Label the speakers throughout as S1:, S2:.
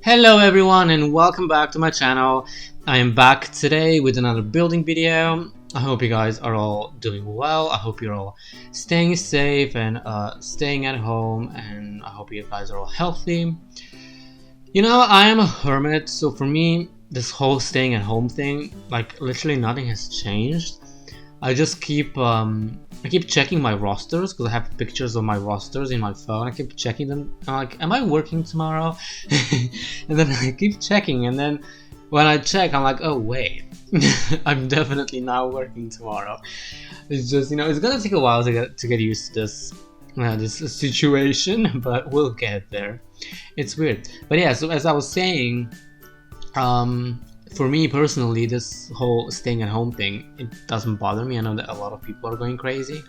S1: Hello everyone and welcome back to my channel. I am back today with another building video. I hope you guys are all doing well. I hope you're all staying safe and staying at home, and I hope you guys are all healthy. You know, I am a hermit, so for me this whole staying at home thing, like literally nothing has changed. I just keep checking my rosters because I have pictures of my rosters in my phone. I keep checking them. I'm like, am I working tomorrow? And then I keep checking, and then when I check, I'm like, oh wait, I'm definitely not working tomorrow. It's just, it's gonna take a while to get used to this situation, but we'll get there. It's weird, but yeah. So as I was saying, for me personally, this whole staying at home thing, it doesn't bother me. I know that a lot of people are going crazy.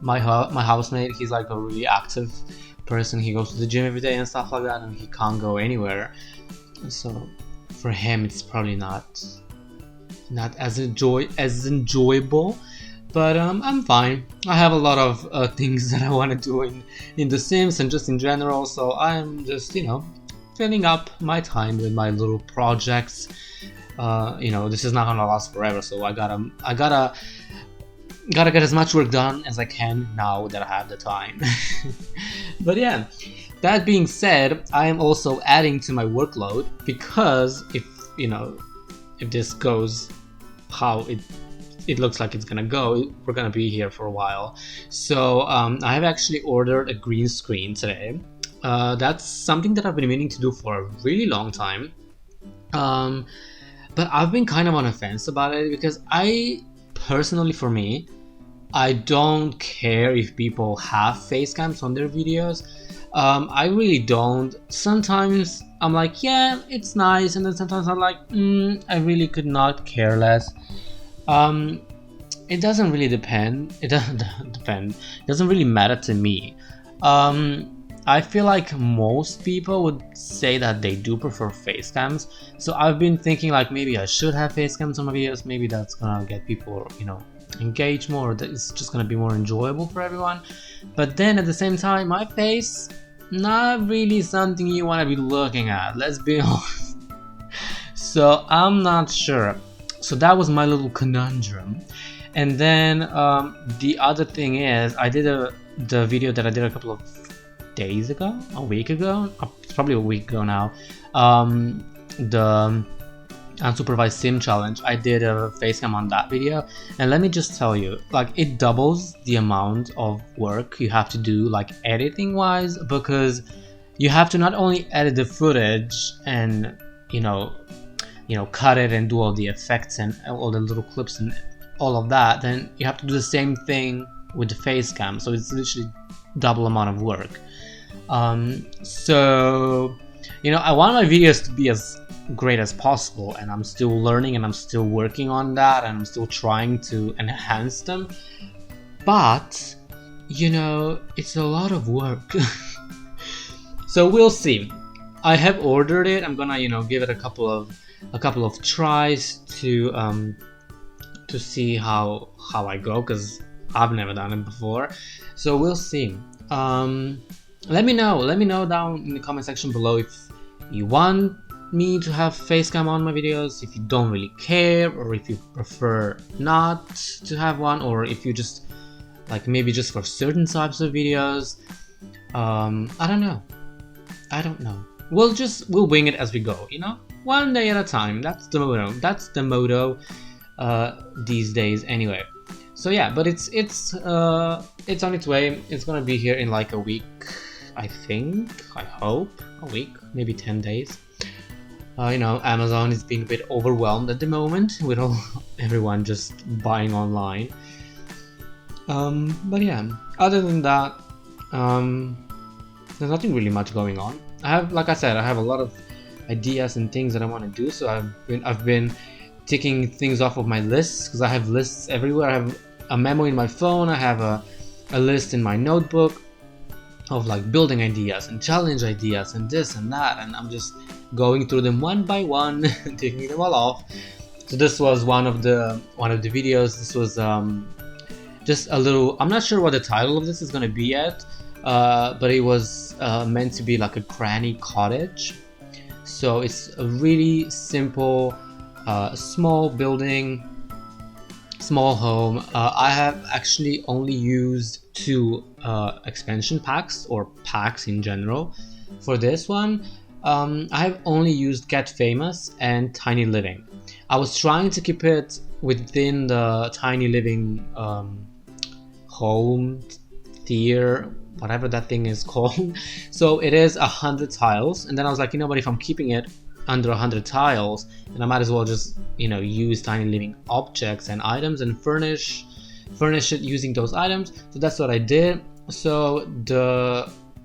S1: My housemate, he's like a really active person. He goes to the gym every day and stuff like that, and he can't go anywhere. So for him, it's probably not as enjoyable. But I'm fine. I have a lot of things that I want to do in The Sims and just in general. So I'm just filling up my time with my little projects. This is not gonna last forever, so I gotta get as much work done as I can now that I have the time. But yeah, that being said, I am also adding to my workload because if this goes how it looks like it's gonna go, we're gonna be here for a while. So I have actually ordered a green screen today. That's something that I've been meaning to do for a really long time. But I've been kind of on a fence about it because personally, for me, I don't care if people have face cams on their videos. I really don't. Sometimes I'm like, yeah, it's nice, and then sometimes I'm like, I really could not care less. It doesn't really depend. It doesn't depend. It doesn't really matter to me. I feel like most people would say that they do prefer face cams. So I've been thinking like maybe I should have face cams on my videos. Maybe that's gonna get people, engaged more. That it's just gonna be more enjoyable for everyone. But then at the same time, my face, not really something you want to be looking at. Let's be honest. So I'm not sure. So that was my little conundrum. And then the other thing is, I did the video that I did a couple of days ago, a week ago, probably a week ago now, the unsupervised sim challenge. I did a facecam on that video, and let me just tell you, like, it doubles the amount of work you have to do, like editing wise, because you have to not only edit the footage and cut it and do all the effects and all the little clips and all of that, then you have to do the same thing with the facecam, so it's literally double amount of work. So I want my videos to be as great as possible, and I'm still learning and I'm still working on that, and I'm still trying to enhance them, but it's a lot of work. So we'll see. I have ordered it. I'm gonna give it a couple of tries to see how I go, because I've never done it before. So we'll see. Let me know down in the comment section below if you want me to have facecam on my videos, if you don't really care, or if you prefer not to have one, or if you just like maybe just for certain types of videos. I don't know. We'll wing it as we go, one day at a time. That's the motto these days anyway. So yeah, but it's on its way. It's gonna be here in like a week, I hope a week, maybe 10 days. Amazon is being a bit overwhelmed at the moment with everyone just buying online. But yeah, other than that, there's nothing really much going on. Like I said, I have a lot of ideas and things that I want to do. So I've been ticking things off of my lists, because I have lists everywhere. I have a memo in my phone. I have a list in my notebook of like building ideas and challenge ideas and this and that, and I'm just going through them one by one, taking them all off. So this was one of the videos. This was just a little, I'm not sure what the title of this is gonna be yet, but it was meant to be like a granny cottage. So it's a really simple, small building, small home. I have actually only used 2 expansion packs, or packs in general, for this one. I have only used Get Famous and Tiny Living. I was trying to keep it within the Tiny Living home tier, whatever that thing is called. So it is 100 tiles, and then I was like, you know what, if I'm keeping it under 100 tiles, and I might as well just, you know, use Tiny Living objects and items and furnish it using those items. So that's what I did. So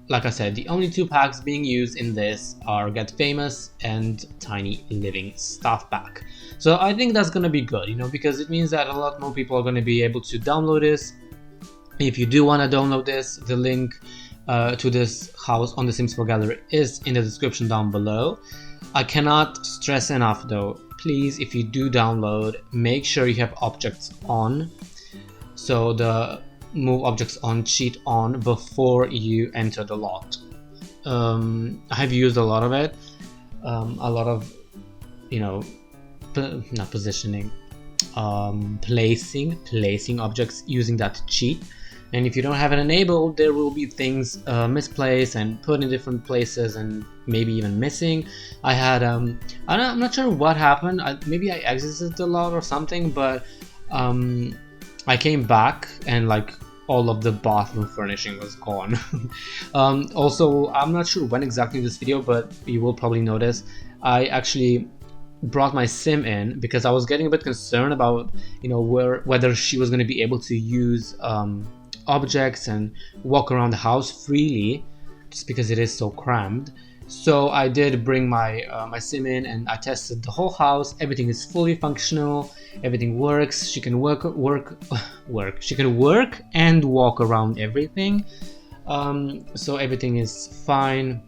S1: like I said, the only 2 packs being used in this are Get Famous and Tiny Living Stuff Pack. So I think that's gonna be good, you know, because it means that a lot more people are gonna be able to download this. If you do want to download this, the link to this house on the Sims 4 gallery is in the description down below. I cannot stress enough though, please, if you do download, make sure you have objects on. So the move objects on cheat on before you enter the lot. I have used a lot of it, a lot of, you know, not positioning, placing objects using that cheat. And if you don't have it enabled, there will be things misplaced and put in different places and maybe even missing. I had I'm not sure what happened. Maybe I exited the lot or something, but I came back and like all of the bathroom furnishing was gone. Also, I'm not sure when exactly in this video, but you will probably notice I actually brought my sim in because I was getting a bit concerned about, you know, whether she was going to be able to use objects and walk around the house freely, just because it is so crammed. So I did bring my my sim in, and I tested the whole house. Everything is fully functional. Everything works. She can work. She can work and walk around everything. So everything is fine.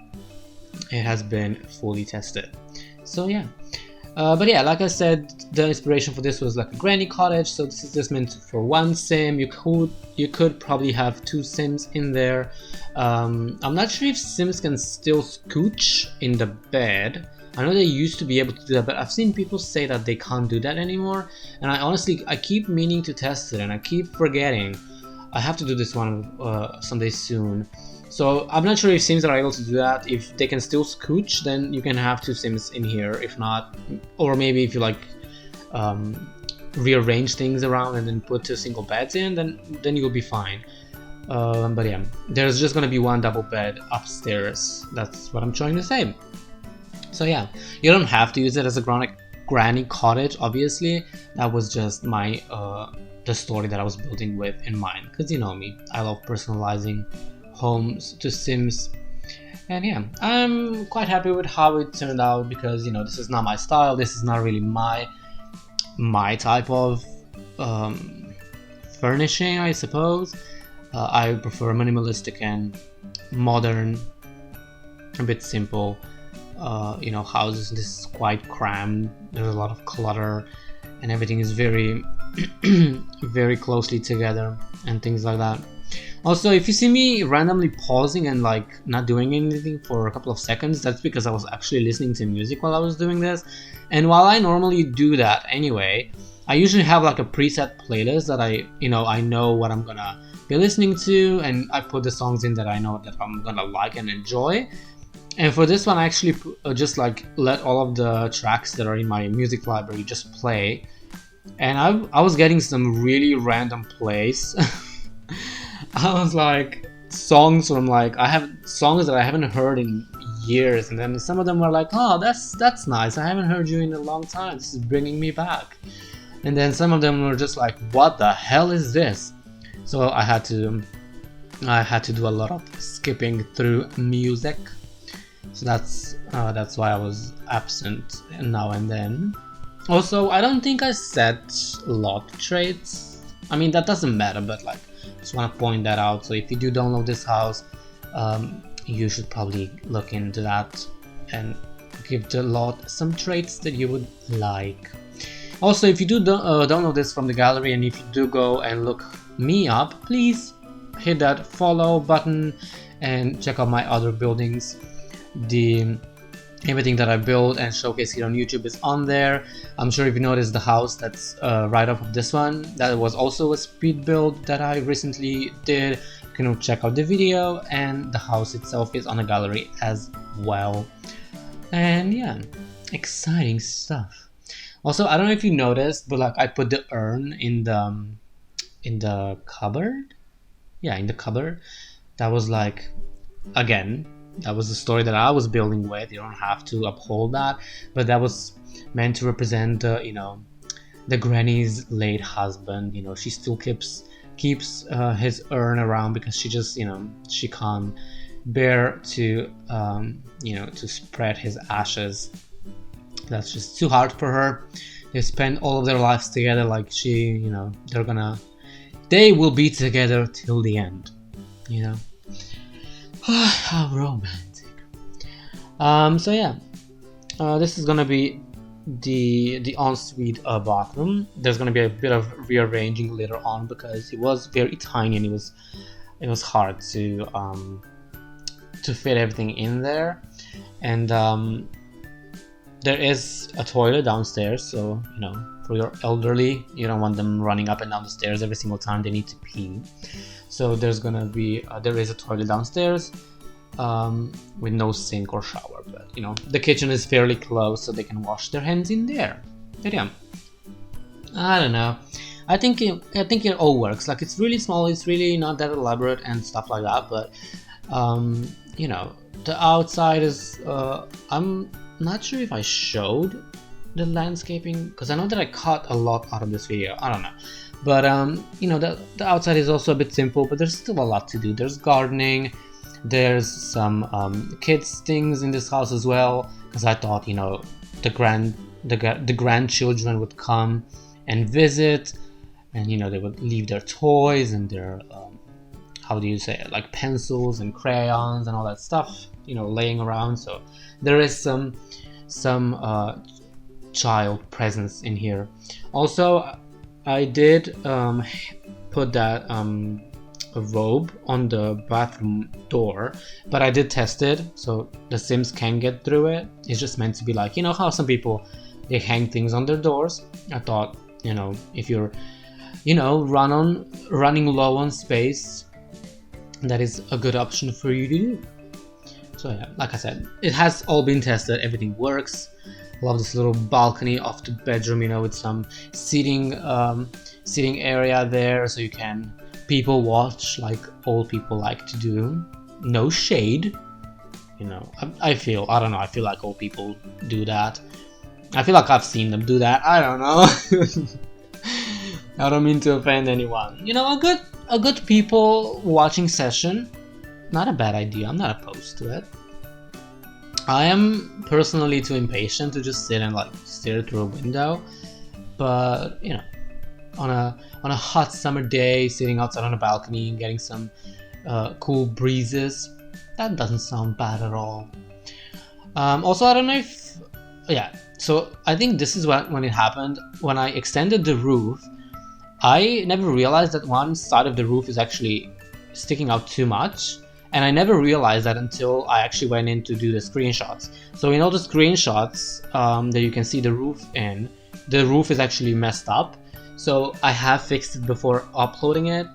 S1: It has been fully tested. So yeah. But yeah, like I said, the inspiration for this was like a granny cottage, so this is just meant for one sim. You could probably have 2 sims in there. I'm not sure if sims can still scooch in the bed. I know they used to be able to do that, but I've seen people say that they can't do that anymore, and I keep meaning to test it and I keep forgetting. I have to do this one someday soon. So I'm not sure if sims are able to do that. If they can still scooch, then you can have 2 sims in here. If not, or maybe if you like rearrange things around and then put 2 single beds in, then you'll be fine. But yeah, there's just gonna be 1 double bed upstairs. That's what I'm trying to say. So yeah, you don't have to use it as a granny cottage, obviously. That was just my the story that I was building with in mind, because you know me, I love personalizing homes to sims. And yeah, I'm quite happy with how it turned out, because you know, this is not my style. This is not really my type of furnishing, I suppose. I prefer minimalistic and modern, a bit simple, you know, houses. This is quite crammed. There's a lot of clutter and everything is very very closely together and things like that. Also, if you see me randomly pausing and like not doing anything for a couple of seconds, that's because I was actually listening to music while I was doing this. And while I normally do that anyway, I usually have like a preset playlist that I know what I'm gonna be listening to, and I put the songs in that I know that I'm gonna like and enjoy. And for this one, I actually just like let all of the tracks that are in my music library just play. And I was getting some really random plays. I was like, songs from like, I have songs that I haven't heard in years, and then some of them were like, oh, that's nice, I haven't heard you in a long time, this is bringing me back. And then some of them were just like, what the hell is this? So I had to do a lot of skipping through music. So that's why I was absent now and then. Also, I don't think I set lot traits. I mean, that doesn't matter, but like, just want to point that out. So if you do download this house, you should probably look into that and give the lot some traits that you would like. Also, if you do download this from the gallery, and if you do go and look me up, please hit that follow button and check out my other buildings. The Everything that I build and showcase here on YouTube is on there. I'm sure if you noticed the house that's right off of this one, that was also a speed build that I recently did. You can check out the video, and the house itself is on a gallery as well. And yeah, exciting stuff. Also, I don't know if you noticed, but like I put the urn in the cupboard. Yeah, in the cupboard. That was like, again, that was the story that I was building with. You don't have to uphold that, but that was meant to represent the granny's late husband. She still keeps his urn around because she just she can't bear to to spread his ashes. That's just too hard for her. They spend all of their lives together. Like they will be together till the end. How romantic. So yeah, this is gonna be the ensuite bathroom. There's gonna be a bit of rearranging later on because it was very tiny and it was hard to fit everything in there. And there is a toilet downstairs, so for your elderly, you don't want them running up and down the stairs every single time they need to pee. So there is a toilet downstairs with no sink or shower, but the kitchen is fairly close, so they can wash their hands in there. But yeah, I don't know. I think it all works. Like, it's really small, it's really not that elaborate and stuff like that. But the outside is. I'm not sure if I showed the landscaping because I know that I cut a lot out of this video. I don't know. But the outside is also a bit simple, but there's still a lot to do. There's gardening, there's some kids things in this house as well, because I thought the grandchildren would come and visit, and they would leave their toys and their how do you say it, like pencils and crayons and all that stuff laying around. So there is some child presence in here. Also, I did put that a robe on the bathroom door, but I did test it, so the Sims can get through it. It's just meant to be like, how some people, they hang things on their doors. I thought, if you're, running low on space, that is a good option for you to do. So yeah, like I said, it has all been tested, everything works. Love this little balcony off the bedroom, with some seating area there, so you can people watch like old people like to do. No shade, I feel like old people do that. I feel like I've seen them do that. I don't know. I don't mean to offend anyone. A good people watching session, not a bad idea. I'm not opposed to it. I am personally too impatient to just sit and stare through a window, but on a hot summer day, sitting outside on a balcony and getting some cool breezes, that doesn't sound bad at all. Also, I don't know if so I think this is when it happened. When I extended the roof, I never realized that one side of the roof is actually sticking out too much. And I never realized that until I actually went in to do the screenshots. So in all the screenshots that you can see the roof in, the roof is actually messed up. So I have fixed it before uploading it.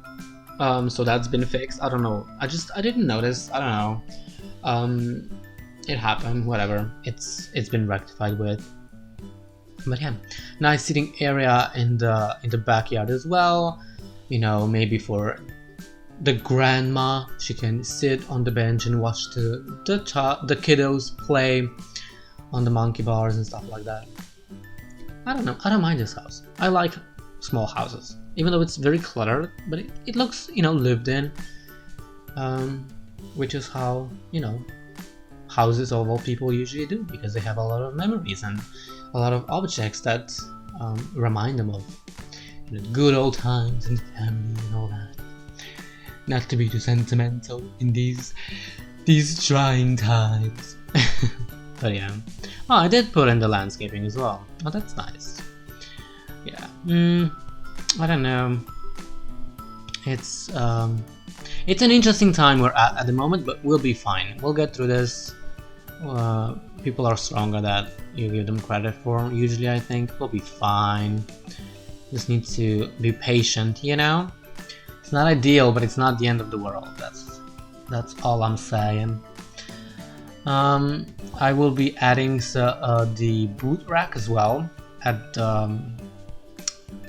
S1: So that's been fixed. I don't know. I didn't notice. I don't know. It happened. Whatever. It's been rectified with. But yeah, nice sitting area in the backyard as well. Maybe for the grandma, she can sit on the bench and watch the kiddos play on the monkey bars and stuff like that. I don't know. I don't mind this house. I like small houses, even though it's very cluttered, but it looks lived in, which is how houses of all people usually do, because they have a lot of memories and a lot of objects that remind them of good old times and family and all that. Not to be too sentimental in these trying times. But yeah. Oh, I did put in the landscaping as well. Oh, that's nice. Yeah. I don't know. It's an interesting time we're at the moment, but we'll be fine. We'll get through this. people are stronger than you give them credit for. Usually I think we'll be fine. Just need to be patient, you know? It's not ideal, but it's not the end of the world. That's all I'm saying. I will be adding the boot rack as well at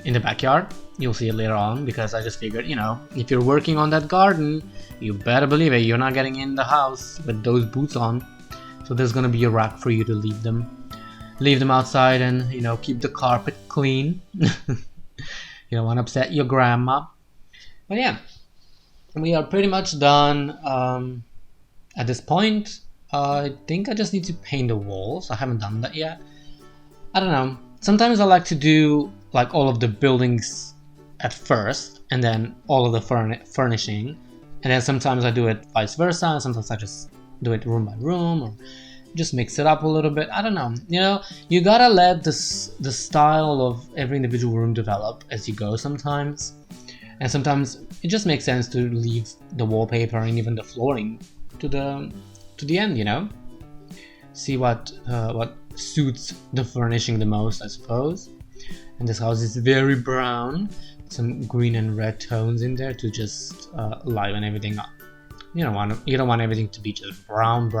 S1: in the backyard. You'll see it later on, because I just figured, you know, if you're working on that garden, you better believe it, you're not getting in the house with those boots on. So there's gonna be a rack for you to leave them outside and, you know, keep the carpet clean. You don't want to upset your grandma. But yeah, we are pretty much done at this point. I think I just need to paint the walls. I haven't done that yet. I don't know. Sometimes I like to do like all of the buildings at first and then all of the furnishing, and then sometimes I do it vice versa, and sometimes I just do it room by room or just mix it up a little bit. I don't know, you know, you gotta let the style of every individual room develop as you go sometimes, and sometimes it just makes sense to leave the wallpaper and even the flooring to the end, you know, see what suits the furnishing the most, I suppose. And this house is very brown, some green and red tones in there to just liven everything up. You don't want everything to be just brown.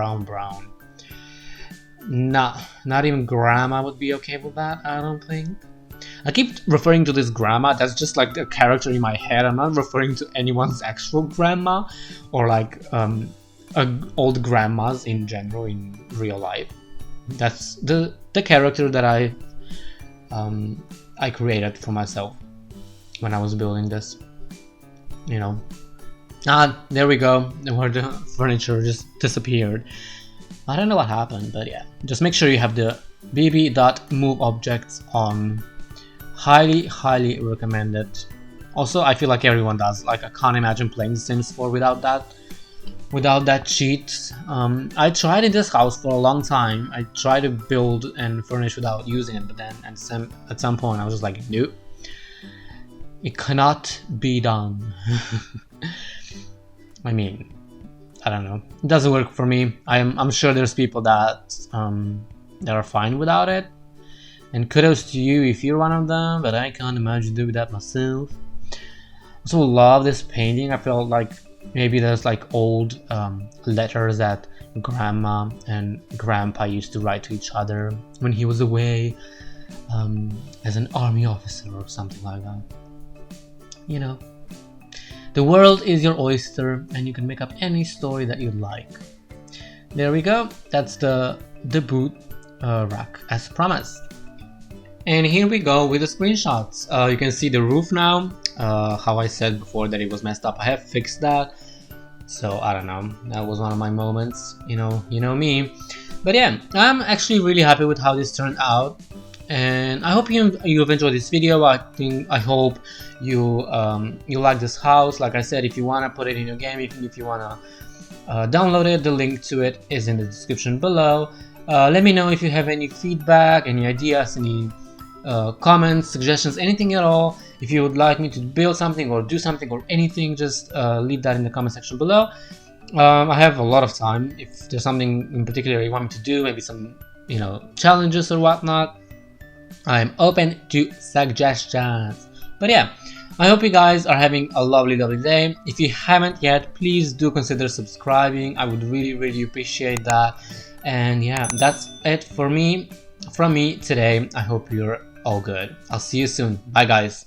S1: Not even grandma would be okay with that, I don't think. I keep referring to this grandma, that's just like a character in my head. I'm not referring to anyone's actual grandma or like old grandmas in general in real life. That's the character that I created for myself when I was building this, you know. There we go, where the furniture just disappeared. I don't know what happened, but yeah, just make sure you have the bb.move objects on. Highly recommend it. Also, I feel like everyone does. Like, I can't imagine playing Sims 4 without that cheat. I tried in this house for a long time. I tried to build and furnish without using it, but then at some point I was just like, nope, it cannot be done. I mean, I don't know, it doesn't work for me. I'm sure there's people that are fine without it, and kudos to you if you're one of them, but I can't imagine doing that myself. Also love this painting. I feel like maybe there's like old letters that grandma and grandpa used to write to each other when he was away as an army officer or something like that. You know, the world is your oyster and you can make up any story that you like. There we go. That's the boot rack as promised. And here we go with the screenshots. You can see the roof now. How I said before that it was messed up, I have fixed that. So I don't know, that was one of my moments, you know me. But yeah, I'm actually really happy with how this turned out, and I hope you've enjoyed this video. I hope you like this house. Like I said, if you want to put it in your game, if you want to download it, the link to it is in the description below. Let me know if you have any feedback, any ideas, any comments, suggestions, anything at all. If you would like me to build something or do something or anything, just leave that in the comment section below. I have a lot of time. If there's something in particular you want me to do, maybe some, you know, challenges or whatnot, I'm open to suggestions. But yeah, I hope you guys are having a lovely day. If you haven't yet, please do consider subscribing. I would really appreciate that. And yeah, that's it from me today. I hope you're all good. I'll see you soon. Bye guys.